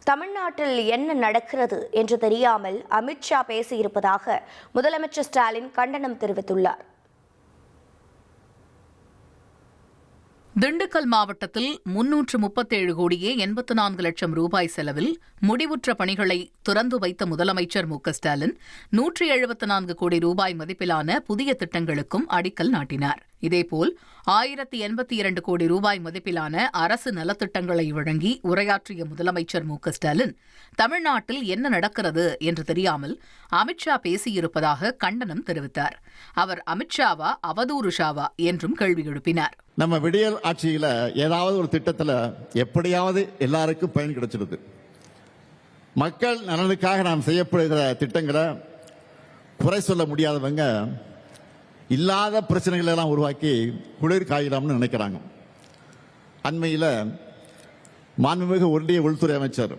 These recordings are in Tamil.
தமிழ்நாட்டில் என்ன நடக்கிறது என்று தெரியாமல் அமித்ஷா பேசியிருப்பதாக முதலமைச்சர் ஸ்டாலின் கண்டனம் தெரிவித்துள்ளார். திண்டுக்கல் மாவட்டத்தில் 337 கோடியே 84 லட்சம் ரூபாய் செலவில் முடிவுற்ற பணிகளை திறந்து வைத்த முதலமைச்சர் ஸ்டாலின் 174 கோடி ரூபாய் மதிப்பிலான புதிய திட்டங்களுக்கும் அடிக்கல் நாட்டினார். இதேபோல் 1082 கோடி ரூபாய் மதிப்பிலான அரசு நலத்திட்டங்களை வழங்கி உரையாற்றிய முதலமைச்சர் ஸ்டாலின் தமிழ்நாட்டில் என்ன நடக்கிறது என்று தெரியாமல் அமித்ஷா பேசியிருப்பதாக கண்டனம் தெரிவித்தார். அவர் அமித்ஷாவா அவதூறு ஷாவா என்றும் கேள்வி எழுப்பினார். நம்ம விடியல் ஆட்சியில் ஏதாவது ஒரு திட்டத்தில் எப்படியாவது எல்லாருக்கும் பயன் கிடைச்சிடுது. மக்கள் நலனுக்காக நாம் செய்யப்படுகிற திட்டங்களை குறை சொல்ல முடியாதவங்க இல்லாத பிரச்சனைகளை எல்லாம் உருவாக்கி குளிர் காயலாம்னு நினைக்கிறாங்க. அண்மையில் மாண்புமிகு ஒன்றிய உள்துறை அமைச்சர்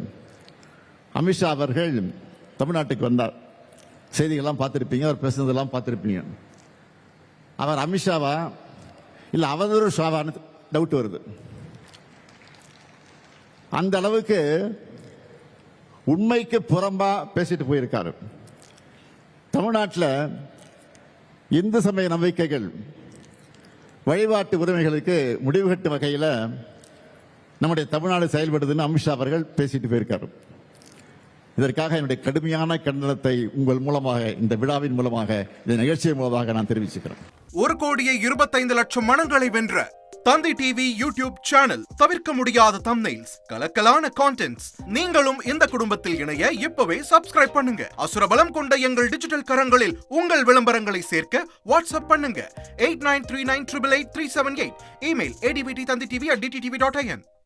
அமித்ஷா அவர்கள் தமிழ்நாட்டுக்கு வந்தார். செய்திகள்லாம் பார்த்துருப்பீங்க, அவர் பேசுனதெல்லாம் பார்த்துருப்பீங்க. அவர் அமித்ஷாவா இல்லை அவதூறு ஷாவான்னு டவுட் வருது. அந்த அளவுக்கு உண்மைக்கு புறம்பா பேசிட்டு போயிருக்காரு. தமிழ்நாட்டில் இந்து சமய நம்பிக்கைகள் வழிபாட்டு உரிமைகளுக்கு முடிவு கட்டும் வகையில் நம்முடைய தமிழ்நாடு செயல்படுதுன்னு அமித்ஷா அவர்கள் பேசிட்டு போயிருக்காரு. இதற்காக என்னுடைய கடுமையான கண்டனத்தை உங்கள் மூலமாக, இந்த விழாவின் மூலமாக, இந்த நிகழ்ச்சியின் மூலமாக நான் தெரிவிச்சுக்கிறேன். 1,25,00,000 மனங்களை வென்ற தந்தி டிவி யூடியூப் சேனல். தவிர்க்க முடியாத தம்ப்நெயில்ஸ், கலக்கலான கான்டென்ட்ஸ். நீங்களும் இந்த குடும்பத்தில் இணைய இப்பவே சப்ஸ்கிரைப் பண்ணுங்க. அசுரபலம் கொண்ட எங்கள் டிஜிட்டல் கரங்களில் உங்கள் விளம்பரங்களை சேர்க்க வாட்ஸ்அப் பண்ணுங்க 8939883838. Email advtthanditv@dttv.in.